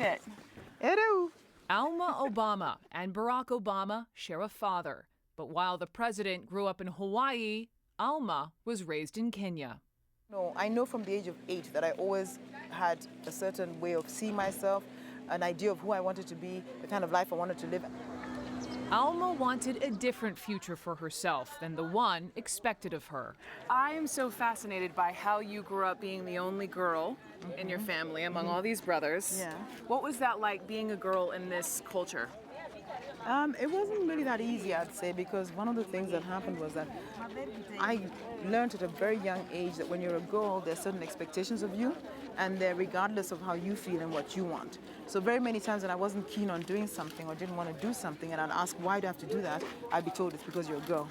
made it. Hello. Alma Obama and Barack Obama share a father. But while the president grew up in Hawaii, Alma was raised in Kenya. No, I know from the age of 8 that I always had a certain way of seeing myself, an idea of who I wanted to be, the kind of life I wanted to live. Alma wanted a different future for herself than the one expected of her. I am so fascinated by how you grew up being the only girl in your family among all these brothers. Yeah. What was that like being a girl in this culture? It wasn't really that easy, I'd say, because one of the things that happened was that I learned at a very young age that when you're a girl, there's certain expectations of you, and they're regardless of how you feel and what you want. So very many times when I wasn't keen on doing something or didn't want to do something, and I'd ask, why do I have to do that? I'd be told it's because you're a girl.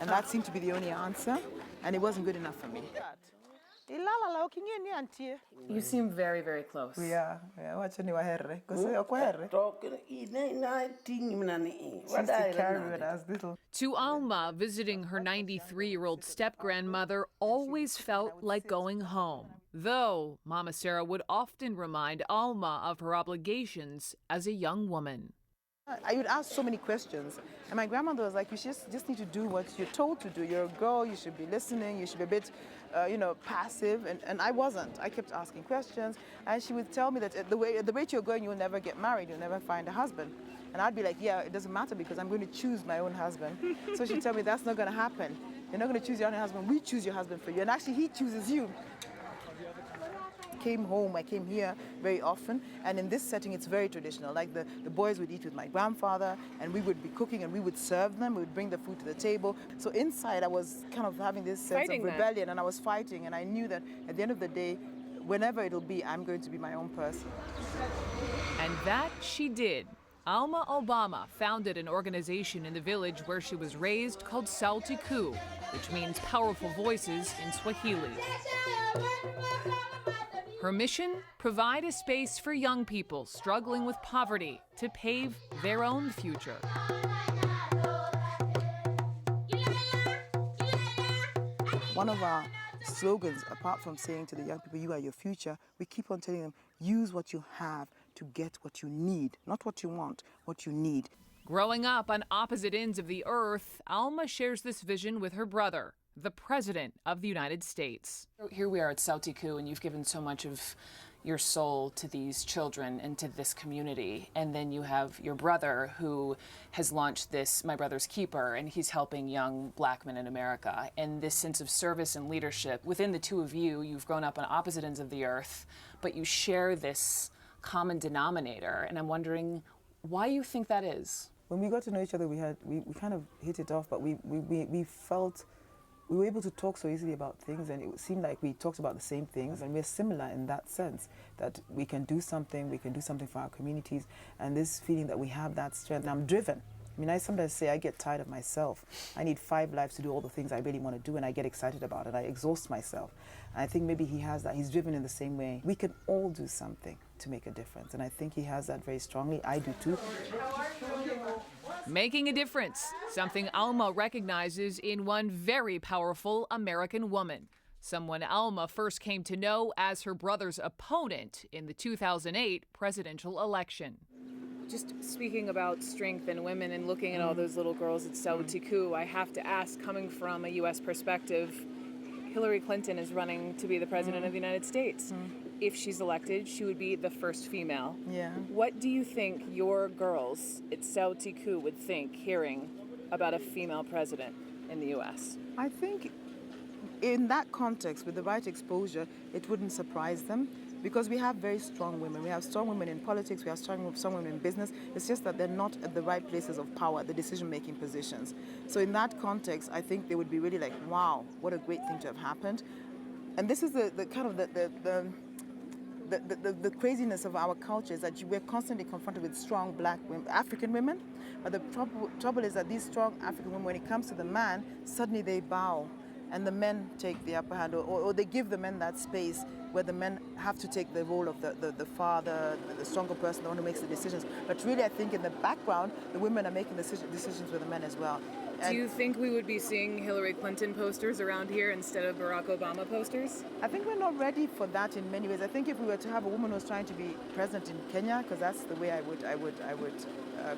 And that seemed to be the only answer, and it wasn't good enough for me. You seem very, very close. Yeah, wacha ni wahere. Because wahere. She used to carry it as little. To Alma, visiting her 93-year-old step-grandmother always felt like going home. Though Mama Sarah would often remind Alma of her obligations as a young woman. I would ask so many questions, and my grandmother was like, you just need to do what you're told to do. You're a girl, you should be listening, you should be a bit, passive, and I wasn't. I kept asking questions, and she would tell me that the rate you're going, you'll never get married, you'll never find a husband. And I'd be like, yeah, it doesn't matter because I'm going to choose my own husband. So she'd tell me, that's not going to happen. You're not going to choose your own husband, we choose your husband for you, and actually he chooses you. Came home, I came here very often, and in this setting it's very traditional. Like the boys would eat with my grandfather, and we would be cooking and we would serve them, we would bring the food to the table. So inside I was kind of having this sense of rebellion, and I was fighting, and I knew that at the end of the day, whenever it'll be, I'm going to be my own person. And that she did. Alma Obama founded an organization in the village where she was raised called Sauti Kuu, which means powerful voices in Swahili. Her mission? Provide a space for young people struggling with poverty to pave their own future. One of our slogans, apart from saying to the young people, you are your future, we keep on telling them, use what you have to get what you need, not what you want, what you need. Growing up on opposite ends of the earth, Alma shares this vision with her brother, the President of the United States. Here we are at Sauti Kuu, and you've given so much of your soul to these children and to this community. And then you have your brother who has launched this My Brother's Keeper, and he's helping young black men in America. And this sense of service and leadership, within the two of you, you've grown up on opposite ends of the earth, but you share this common denominator. And I'm wondering why you think that is. When we got to know each other, we kind of hit it off, but we felt we were able to talk so easily about things, and it seemed like we talked about the same things, and we're similar in that sense, that we can do something for our communities, and this feeling that we have that strength. And I'm driven. I mean, I sometimes say I get tired of myself. I need 5 lives to do all the things I really want to do, and I get excited about it. I exhaust myself. And I think maybe he has that. He's driven in the same way. We can all do something to make a difference, and I think he has that very strongly. I do too. Making a difference, something Alma recognizes in one very powerful American woman, someone Alma first came to know as her brother's opponent in the 2008 presidential election. Just speaking about strength in women and looking at all those little girls at Sauti Kuu, I have to ask, coming from a U.S. perspective, Hillary Clinton is running to be the president of the United States. If she's elected, she would be the first female. Yeah. What do you think your girls at Sauti Kuu would think hearing about a female president in the U.S.? I think in that context, with the right exposure, it wouldn't surprise them, because we have very strong women. We have strong women in politics, we have strong women in business. It's just that they're not at the right places of power, the decision-making positions. So in that context, I think they would be really like, wow, what a great thing to have happened. And this is the kind of the craziness of our culture, is that we're constantly confronted with strong black women, African women, but the trouble is that these strong African women, when it comes to the man, suddenly they bow. and the men take the upper hand, or they give the men that space where the men have to take the role of the father, the stronger person, the one who makes the decisions. But really, I think in the background, the women are making decisions with the men as well. Do you think we would be seeing Hillary Clinton posters around here instead of Barack Obama posters? I think we're not ready for that in many ways. I think if we were to have a woman who's trying to be president in Kenya, because that's the way I would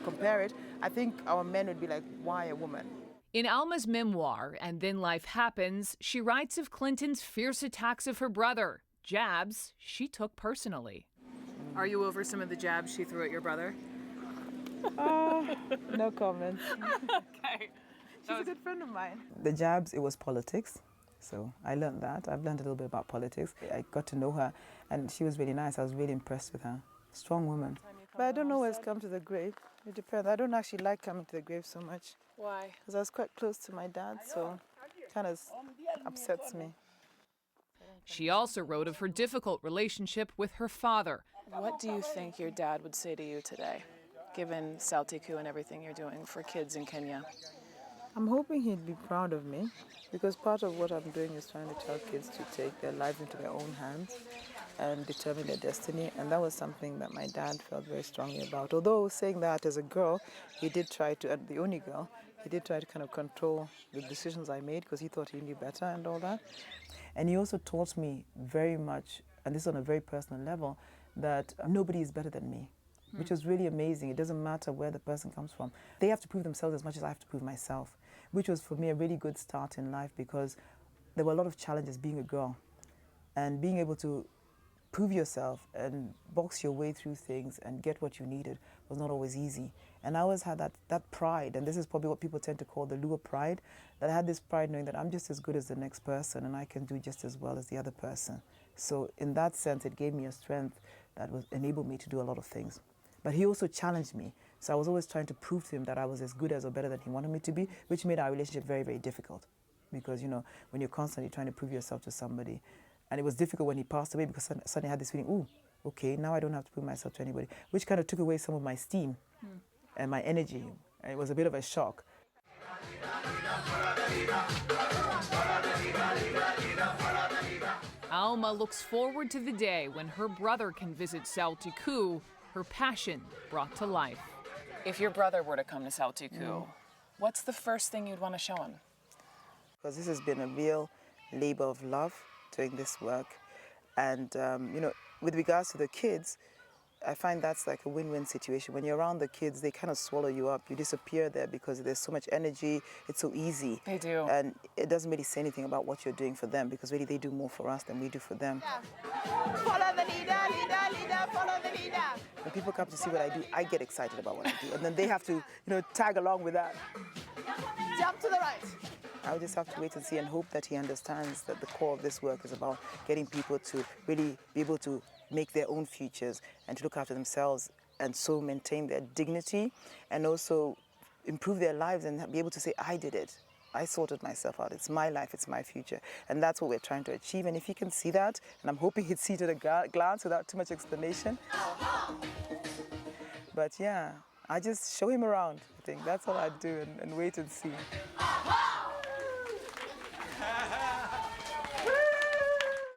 compare it, I think our men would be like, why a woman? In Alma's memoir, And Then Life Happens, she writes of Clinton's fierce attacks of her brother, jabs she took personally. Are you over some of the jabs she threw at your brother? No comment. Okay. She's a good friend of mine. The jabs, it was politics. So I learned that. I've learned a little bit about politics. I got to know her, and she was really nice. I was really impressed with her. Strong woman. But I don't always come to the grave. It depends. I don't actually like coming to the grave so much. Why? Because I was quite close to my dad, so it kind of upsets me. She also wrote of her difficult relationship with her father. What do you think your dad would say to you today, given Saltiku and everything you're doing for kids in Kenya? I'm hoping he'd be proud of me, because part of what I'm doing is trying to tell kids to take their lives into their own hands and determine their destiny. And that was something that my dad felt very strongly about. Although saying that as a girl, he did try to, and the only girl, he did try to kind of control the decisions I made because he thought he knew better and all that. And he also taught me very much, and this is on a very personal level, that nobody is better than me, which was really amazing. It doesn't matter where the person comes from. They have to prove themselves as much as I have to prove myself, which was for me a really good start in life because there were a lot of challenges being a girl, and being able to prove yourself and box your way through things and get what you needed was not always easy. And I always had that pride, and this is probably what people tend to call the Luo pride, that I had this pride knowing that I'm just as good as the next person and I can do just as well as the other person. So in that sense, it gave me a strength that enabled me to do a lot of things. But he also challenged me. So I was always trying to prove to him that I was as good as or better than he wanted me to be, which made our relationship very, very difficult. Because, you know, when you're constantly trying to prove yourself to somebody, and it was difficult when he passed away because suddenly I had this feeling, ooh, okay, now I don't have to prove myself to anybody, which kind of took away some of my steam and my energy. And it was a bit of a shock. Alma looks forward to the day when her brother can visit Saltiku, her passion brought to life. If your brother were to come to Saltiku, what's the first thing you'd want to show him? Because this has been a real labor of love doing this work. And, you know, with regards to the kids, I find that's like a win-win situation. When you're around the kids, they kind of swallow you up. You disappear there because there's so much energy. It's so easy. They do. And it doesn't really say anything about what you're doing for them because really they do more for us than we do for them. Follow the leader, leader, leader, follow the leader. When people come to see what I do, I get excited about what I do. And then they have to, you know, tag along with that. Jump to the right. I'll just have to wait and see and hope that he understands that the core of this work is about getting people to really be able to make their own futures and to look after themselves and so maintain their dignity and also improve their lives and be able to say, I did it. I sorted myself out. It's my life. It's my future. And that's what we're trying to achieve. And if he can see that, and I'm hoping he'd see it at a glance without too much explanation. But yeah, I just show him around. I think that's all I do and wait and see.